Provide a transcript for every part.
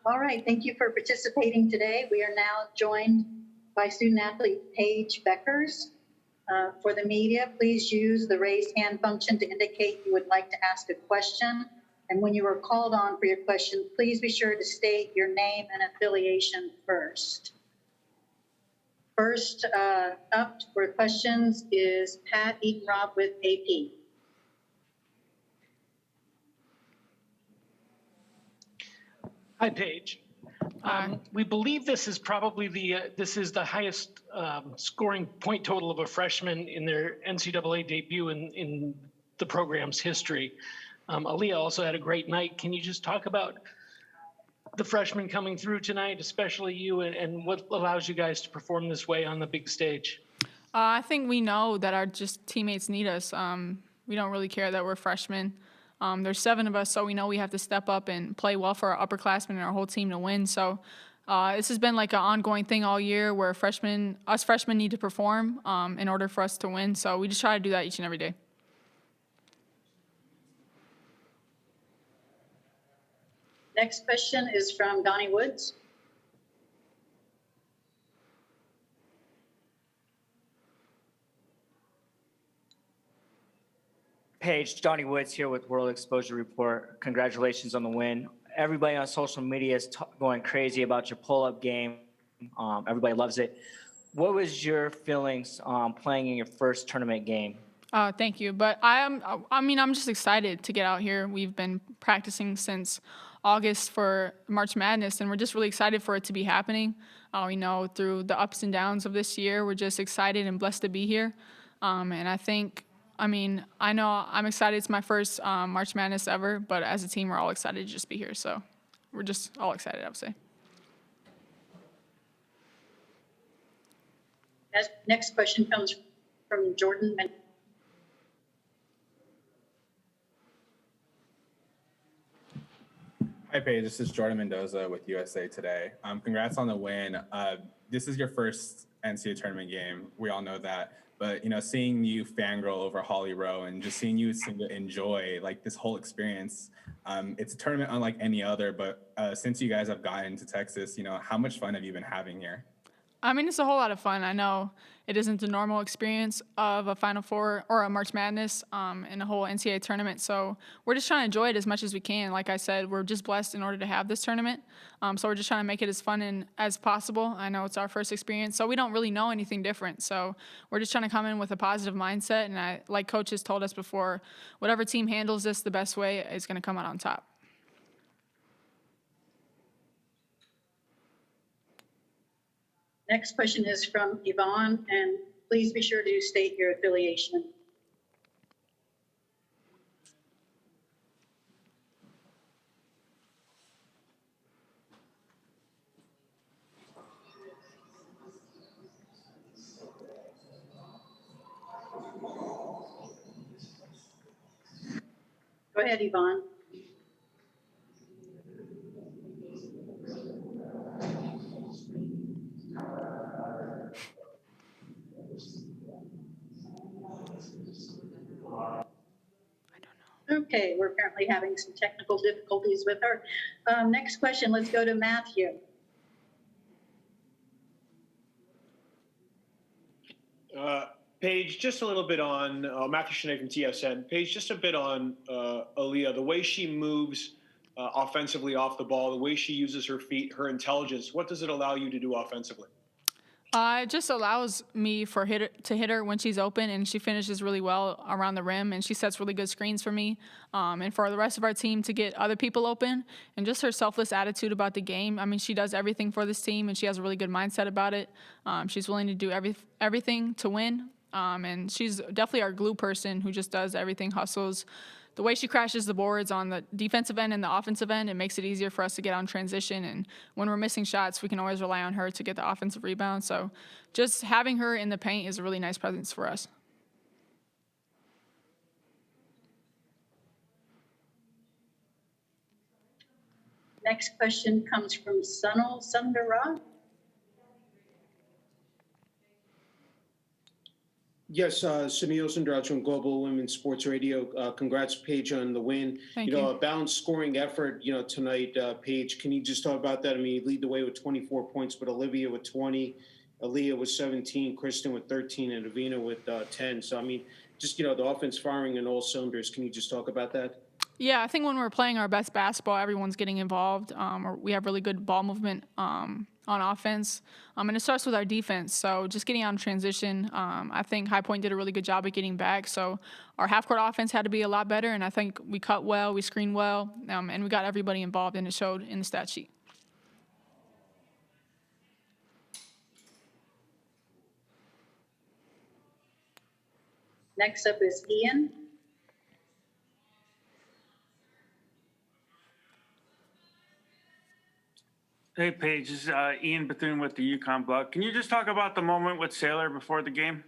All right, thank you for participating today. We are now joined by student athlete Paige Bueckers. For the media, please use the raise hand function to indicate you would like to ask a question. And when you are called on for your question, please be sure to state your name and affiliation first. First up for questions is Pat Eaton-Robb with AP. Hi, Paige. We believe this is probably the highest scoring point total of a freshman in their NCAA debut in the program's history. Aaliyah also had a great night. Can you just talk about the freshmen coming through tonight, especially you, and what allows you guys to perform this way on the big stage? I think we know that our teammates need us. We don't really care that we're freshmen. There's 7 of us, so we know we have to step up and play well for our upperclassmen and our whole team to win. So this has been like an ongoing thing all year where us freshmen need to perform in order for us to win. So we just try to do that each and every day. Next question is from Donnie Woods. Paige, Donnie Woods here with World Exposure Report. Congratulations on the win. Everybody on social media is going crazy about your pull-up game. Everybody loves it. What was your feelings playing in your first tournament game? Thank you. But I'm just excited to get out here. We've been practicing since August for March Madness, and we're just really excited for it to be happening. We know through the ups and downs of this year, we're just excited and blessed to be here. And I know I'm excited. It's my first March Madness ever, but as a team, we're all excited to just be here. So we're just all excited, I would say. Next question comes from Jordan. Hi, Paige. This is Jordan Mendoza with USA Today. Congrats on the win. This is your first NCAA tournament game. We all know that. But, seeing you fangirl over Holly Rowe and just seeing you seem to enjoy, this whole experience, it's a tournament unlike any other. But since you guys have gotten to Texas, how much fun have you been having here? It's a whole lot of fun. I know it isn't the normal experience of a Final Four or a March Madness and a whole NCAA tournament. So we're just trying to enjoy it as much as we can. Like I said, we're just blessed in order to have this tournament. So we're just trying to make it as fun as possible. I know it's our first experience, so we don't really know anything different. So we're just trying to come in with a positive mindset. And like Coach has told us before, whatever team handles this the best way is going to come out on top. Next question is from Yvonne, and please be sure to state your affiliation. Go ahead, Yvonne. Okay, we're apparently having some technical difficulties with her. Next question, let's go to Matthew. Paige, just a little bit on Matthew Shanae from TSN. Paige, just a bit on Aaliyah, the way she moves offensively off the ball, the way she uses her feet, her intelligence. What does it allow you to do offensively? It just allows me to hit her when she's open, and she finishes really well around the rim, and she sets really good screens for me and for the rest of our team to get other people open. And just her selfless attitude about the game. She does everything for this team, and she has a really good mindset about it. She's willing to do everything to win, and she's definitely our glue person who just does everything, hustles. The way she crashes the boards on the defensive end and the offensive end, it makes it easier for us to get on transition. And when we're missing shots, we can always rely on her to get the offensive rebound. So just having her in the paint is a really nice presence for us. Next question comes from Sunil Sundaraj. Yes, Sunil Sundaraj from Global Women's Sports Radio. Congrats, Paige, on the win. Thank A you. balanced scoring effort, tonight, Paige. Can you just talk about that? I mean, you lead the way with 24 points, but Olivia with 20, Aaliyah with 17, Kristen with 13, and Avina with 10. So, I mean, just, the offense firing in all cylinders. Can you just talk about that? Yeah, I think when we're playing our best basketball, everyone's getting involved. Or we have really good ball movement on offense. And it starts with our defense. So just getting out in transition, I think High Point did a really good job at getting back. So our half-court offense had to be a lot better, and I think we cut well, we screened well, and we got everybody involved, and it showed in the stat sheet. Next up is Ian. Hey, Paige, this is Ian Bethune with the UConn blog. Can you just talk about the moment with Sailor before the game?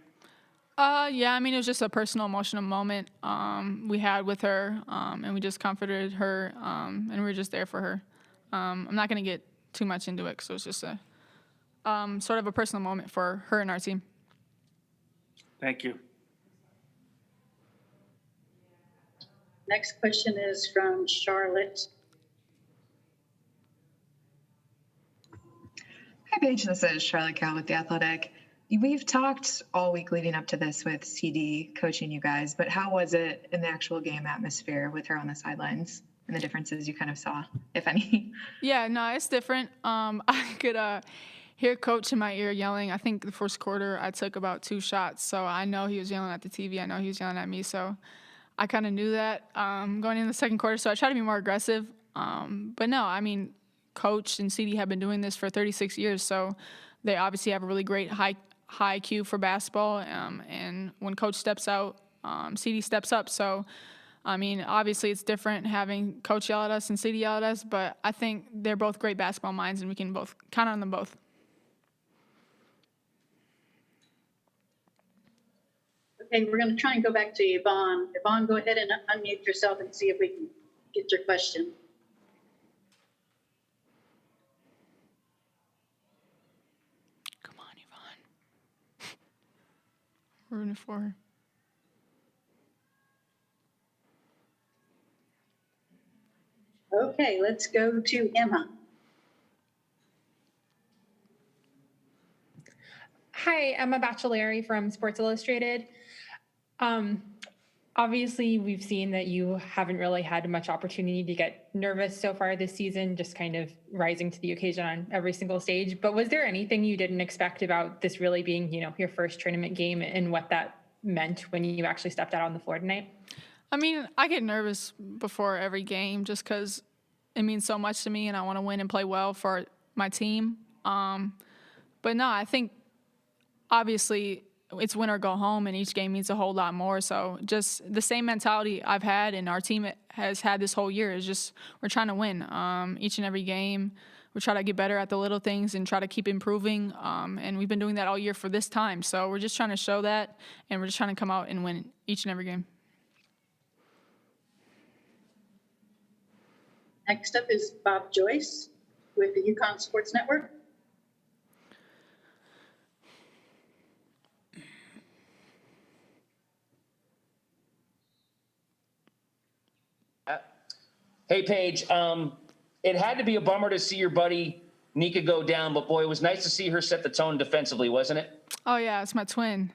Yeah, I mean, it was just a personal, emotional moment we had with her, and we just comforted her, and we were just there for her. I'm not going to get too much into it because it was just a sort of a personal moment for her and our team. Thank you. Next question is from Charlotte. Hi, Paige. This is Charlotte Cal with The Athletic. We've talked all week leading up to this with CD coaching you guys, but how was it in the actual game atmosphere with her on the sidelines and the differences you kind of saw, if any? Yeah, no, it's different. I could hear Coach in my ear yelling. I think the first quarter I took about 2 shots, so I know he was yelling at the TV. I know he was yelling at me, so I kind of knew that going into the second quarter, so I tried to be more aggressive. But no, I mean, Coach and CD have been doing this for 36 years, so they obviously have a really great high IQ for basketball. And when Coach steps out, CD steps up. So, I mean, obviously it's different having Coach yell at us and CD yell at us, but I think they're both great basketball minds, and we can both count on them both. Okay, we're going to try and go back to Yvonne. Yvonne, go ahead and unmute yourself and see if we can get your question. Come on, Yvonne. Rooting for her. Okay, let's go to Emma. Hi, Emma Baccellieri from Sports Illustrated. Obviously, we've seen that you haven't really had much opportunity to get nervous so far this season, just kind of rising to the occasion on every single stage. But was there anything you didn't expect about this really being, your first tournament game and what that meant when you actually stepped out on the floor tonight? I mean, I get nervous before every game just because it means so much to me, and I want to win and play well for my team. But no, I think obviously it's win or go home, and each game means a whole lot more. So just the same mentality I've had and our team has had this whole year is just we're trying to win each and every game. We try to get better at the little things and try to keep improving. And we've been doing that all year for this time. So we're just trying to show that, and we're just trying to come out and win each and every game. Next up is Bob Joyce with the UConn Sports Network. Hey, Paige. It had to be a bummer to see your buddy Nika go down, but boy, it was nice to see her set the tone defensively, wasn't it? Oh, yeah, it's my twin.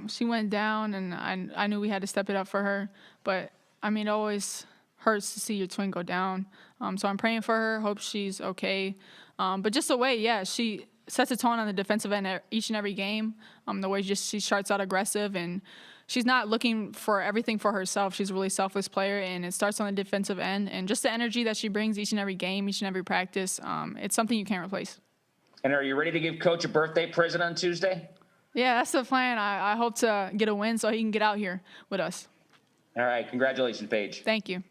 She went down, and I knew we had to step it up for her. But, I mean, it always hurts to see your twin go down. So I'm praying for her, hope she's okay. But just the way, yeah, she sets a tone on the defensive end each and every game. The way she starts out aggressive, and she's not looking for everything for herself. She's a really selfless player, and it starts on the defensive end. And just the energy that she brings each and every game, each and every practice, it's something you can't replace. And are you ready to give Coach a birthday present on Tuesday? Yeah, that's the plan. I hope to get a win so he can get out here with us. All right. Congratulations, Paige. Thank you.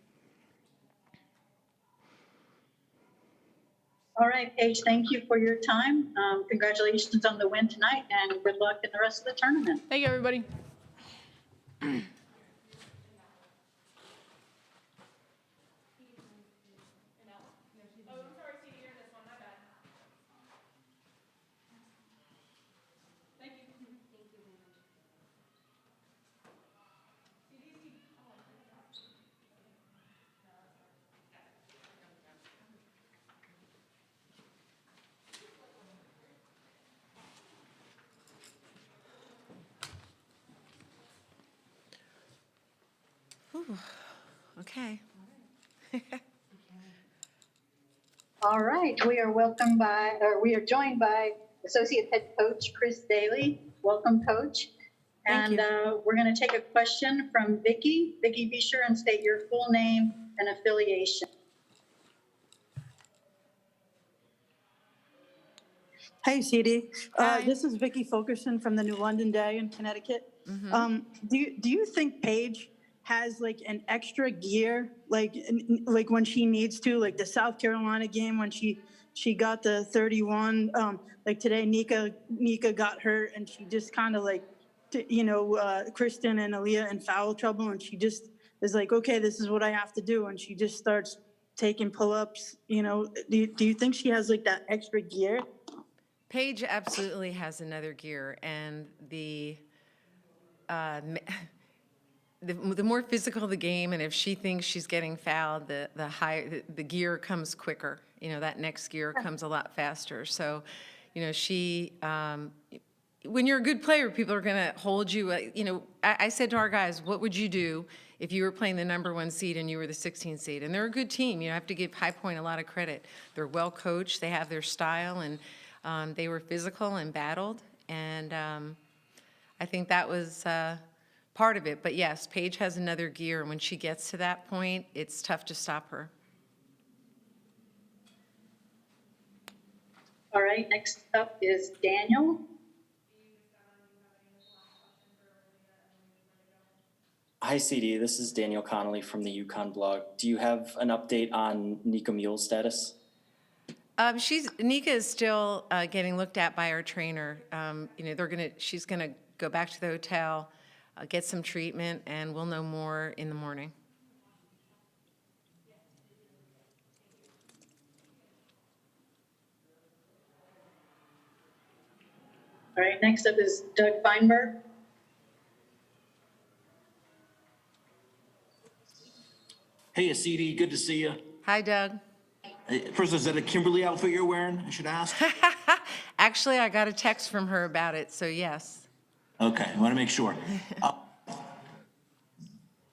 All right, Paige, thank you for your time. Congratulations on the win tonight, and good luck in the rest of the tournament. Thank you, everybody. Ooh, okay. All right, we are joined by Associate Head Coach Chris Dailey. Welcome, Coach. Thank And we're going to take a question from Vicky. Vicky, be sure and state your full name and affiliation. Hey, CD. Hi. This is Vicky Fulkerson from the New London Day in Connecticut. Mm-hmm. Do you think Paige has like an extra gear, like when she needs to, like the South Carolina game when she got the 31? Like today, Nika got hurt and she just kind of like, Kristen and Aaliyah in foul trouble, and she just is like, okay, this is what I have to do, and she just starts taking pull-ups. Do you think she has like that extra gear? Paige absolutely has another gear, and the more physical the game, and if she thinks she's getting fouled, the higher the gear comes quicker. That next gear comes a lot faster. So, she. When you're a good player, people are going to hold you. I said to our guys, what would you do if you were playing the #1 seed and you were the 16th seed? And they're a good team. You have to give High Point a lot of credit. They're well coached. They have their style, and they were physical and battled. And I think that was part of it. But yes, Paige has another gear. And when she gets to that point, it's tough to stop her. All right, next up is Daniel. Hi, CD. This is Daniel Connolly from the UConn blog. Do you have an update on Nika Mule's status? Nika is still getting looked at by our trainer. She's gonna go back to the hotel, get some treatment, and we'll know more in the morning. All right, next up is Doug Feinberg. Hey, CD, good to see you. Hi, Doug. First, is that a Kimberly outfit you're wearing, I should ask? Actually, I got a text from her about it, so yes. Okay, I want to make sure.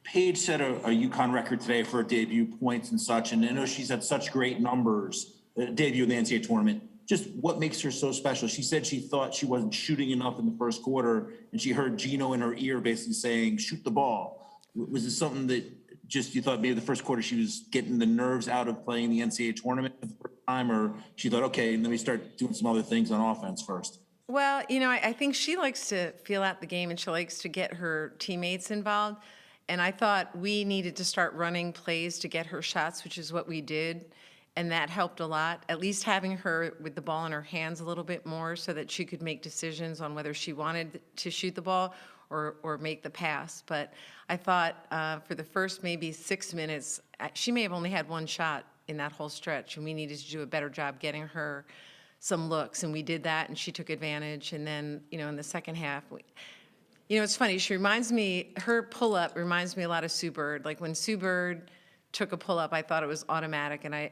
Paige set a UConn record today for her debut points and such, and I know she's had such great numbers, debut in the NCAA tournament. Just what makes her so special? She said she thought she wasn't shooting enough in the first quarter, and she heard Geno in her ear basically saying, shoot the ball. Was it something that just you thought maybe the first quarter she was getting the nerves out of playing the NCAA tournament for the first time, or she thought, okay, let me start doing some other things on offense first? Well, I think she likes to feel out the game, and she likes to get her teammates involved. And I thought we needed to start running plays to get her shots, which is what we did. And that helped a lot, at least having her with the ball in her hands a little bit more so that she could make decisions on whether she wanted to shoot the ball or make the pass. But I thought for the first maybe 6 minutes, she may have only had one shot in that whole stretch, and we needed to do a better job getting her some looks, and we did that, and she took advantage. And then, in the second half, it's funny, her pull-up reminds me a lot of Sue Bird. Like when Sue Bird took a pull-up, I thought it was automatic, and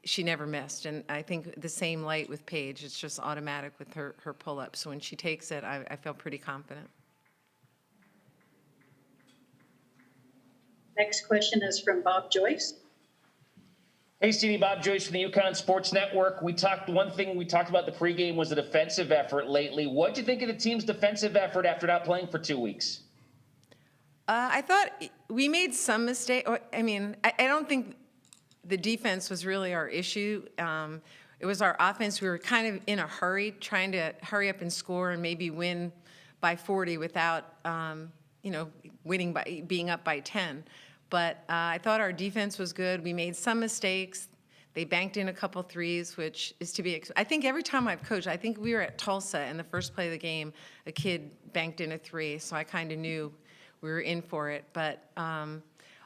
she never missed. And I think the same light with Paige, it's just automatic with her pull-up. So when she takes it, I feel pretty confident. Next question is from Bob Joyce. Hey, CD, Bob Joyce from the UConn Sports Network. One thing we talked about the pregame was the defensive effort lately. What did you think of the team's defensive effort after not playing for 2 weeks? I thought we made some mistake. I don't think the defense was really our issue. It was our offense. We were kind of in a hurry, trying to hurry up and score and maybe win by 40 without, winning by being up by 10. But I thought our defense was good. We made some mistakes. They banked in a couple threes, which is to be I think every time I've coached, I think we were at Tulsa in the first play of the game, a kid banked in a three, so I kind of knew we were in for it. But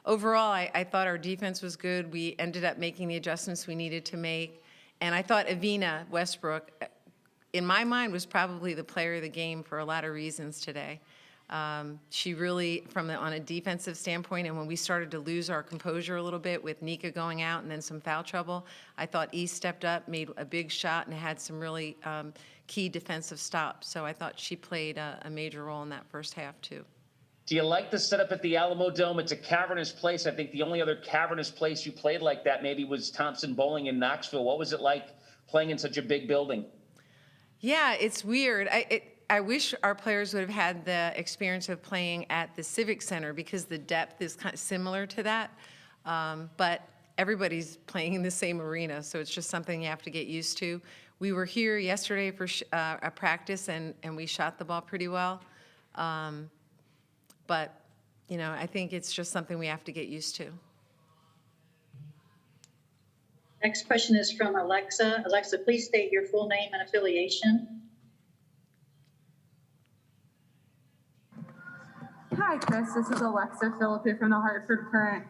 overall, I thought our defense was good. We ended up making the adjustments we needed to make. And I thought Evina Westbrook, in my mind, was probably the player of the game for a lot of reasons today. She really, on a defensive standpoint, and when we started to lose our composure a little bit with Nika going out and then some foul trouble, I thought East stepped up, made a big shot, and had some really key defensive stops. So I thought she played a major role in that first half, too. Do you like the setup at the Alamo Dome? It's a cavernous place. I think the only other cavernous place you played like that maybe was Thompson Bowling in Knoxville. What was it like playing in such a big building? Yeah, it's weird. I wish our players would have had the experience of playing at the Civic Center because the depth is kind of similar to that. But everybody's playing in the same arena, so it's just something you have to get used to. We were here yesterday for a practice, and we shot the ball pretty well. But, you know, I think it's just something we have to get used to. Next question is from Alexa. Alexa, please state your full name and affiliation. Hi, Chris. This is Alexa Philippi from the Hartford Current.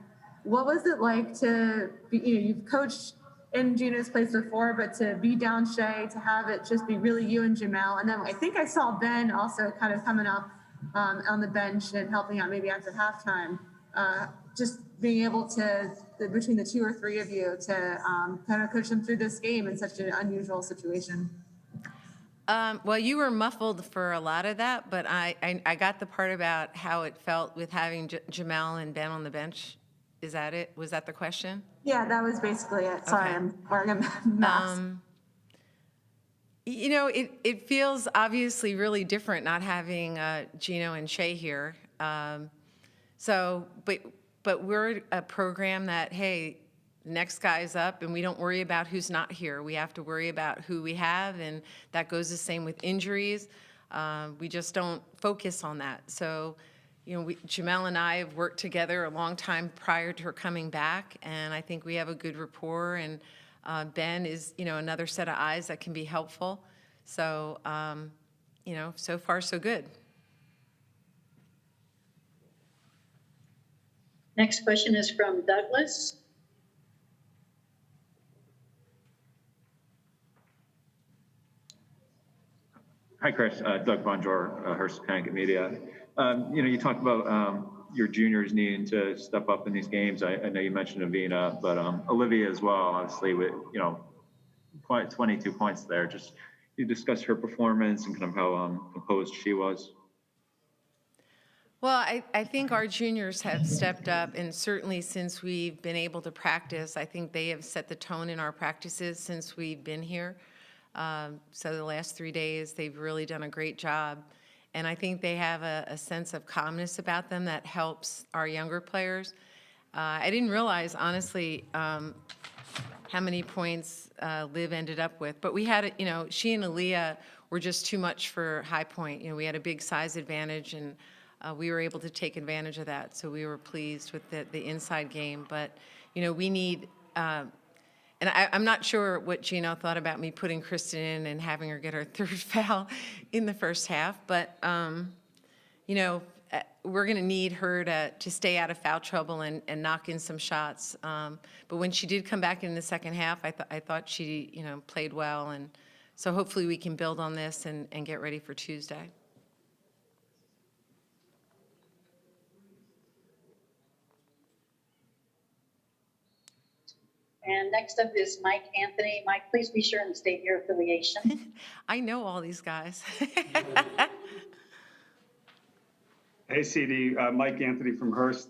What was it like to be, you've coached in Geno's place before, but to be down Shea, to have it just be really you and Jamel. And then I think I saw Ben also kind of coming up on the bench and helping out maybe after halftime. Just being able to, between the two or three of you, to kind of coach them through this game in such an unusual situation. Well, you were muffled for a lot of that, but I got the part about how it felt with having Jamel and Ben on the bench. Is that it? Was that the question? Yeah, that was basically it. Sorry, okay. I'm wearing a mask. You know, it feels obviously really different not having Geno and Shea here. But we're a program that, hey, next guy's up, and we don't worry about who's not here. We have to worry about who we have, and that goes the same with injuries. We just don't focus on that. So, you know, Jamel and I have worked together a long time prior to her coming back, and I think we have a good rapport, and Ben is, you know, another set of eyes that can be helpful. So, you know, so far so good. Next question is from Douglas. Hi, Chris. Doug Bonjour, Hearst Connecticut Media. You know, you talked about your juniors needing to step up in these games. I know you mentioned Avina, but Olivia as well, obviously, with, you know, 22 points there. Just you discuss her performance and kind of how composed she was. Well, I think our juniors have stepped up, and certainly since we've been able to practice, I think they have set the tone in our practices since we've been here. So the last 3 days, they've really done a great job. And I think they have a sense of calmness about them that helps our younger players. I didn't realize, honestly, how many points Liv ended up with. But we had, you know, she and Aaliyah were just too much for High Point. You know, we had a big size advantage, and we were able to take advantage of that. So we were pleased with the inside game. But, you know, we need, and I'm not sure what Geno thought about me putting Kristen in and having her get her third foul in the first half. But, you know, we're going to need her to stay out of foul trouble and knock in some shots. But when she did come back in the second half, I thought she, you know, played well. And so hopefully we can build on this and get ready for Tuesday. And next up is Mike Anthony. Mike, please be sure and state your affiliation. I know all these guys. Hey, CD, Mike Anthony from Hearst.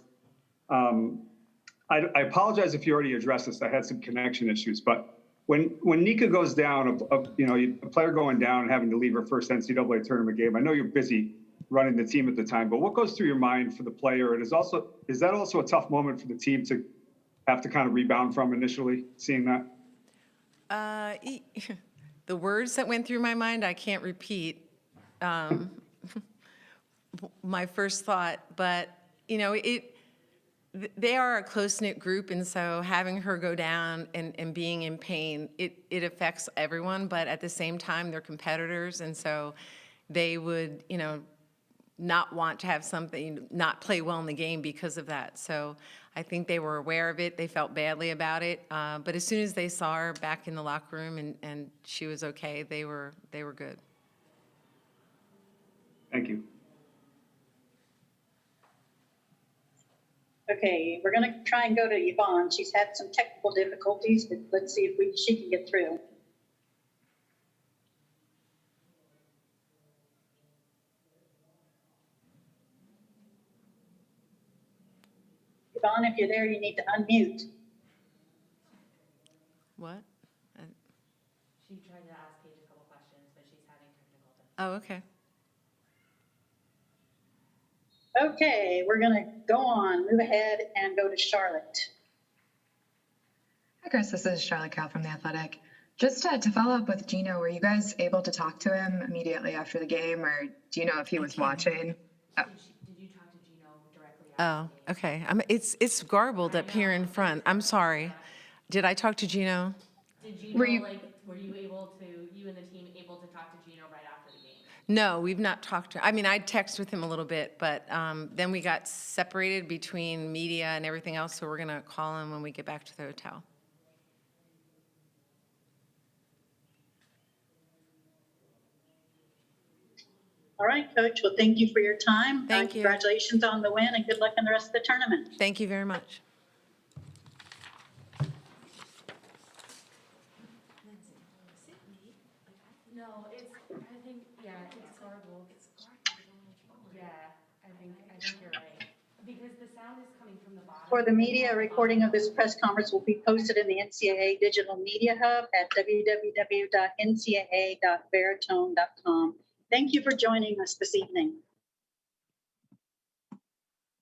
I apologize if you already addressed this. I had some connection issues, but when Nika goes down, you know, a player going down and having to leave her first NCAA tournament game, I know you're busy running the team at the time, but what goes through your mind for the player? And is that also a tough moment for the team to have to kind of rebound from initially, seeing that? The words that went through my mind, I can't repeat my first thought, but, you know, they are a close-knit group, and so having her go down and being in pain, it affects everyone, but at the same time, they're competitors, and so they would, you know, not want to have something, not play well in the game because of that. So I think they were aware of it. They felt badly about it. But as soon as they saw her back in the locker room and she was okay, they were good. Thank you. Okay, we're going to try and go to Yvonne. She's had some technical difficulties, but let's see if she can get through. Don, if you're there, you need to unmute. What? She tried to ask Paige a couple questions, but she's having technical difficulties. Oh, okay. Okay, we're going to go on, move ahead, and go to Charlotte. Hi, Chris. This is Charlotte Cal from The Athletic. Just to follow up with Geno, were you guys able to talk to him immediately after the game, or do you know if he was watching? Oh. Did you talk to Geno directly? Oh, okay. It's garbled up here in front. I'm sorry. Did I talk to Geno? Did Geno, were you able to, you and the team able to talk to Geno right after the game? No, we've not talked to, I mean, I texted with him a little bit, but then we got separated between media and everything else, so we're going to call him when we get back to the hotel. All right, Coach. Well, thank you for your time. Thank you. Congratulations on the win, and good luck in the rest of the tournament. Thank you very much. No, I think, yeah, it's garbled. Yeah, I think you're right. Because the sound is coming from the bottom. For the media, a recording of this press conference will be posted in the NCAA Digital Media Hub at www.ncaa.veritone.com. Thank you for joining us this evening.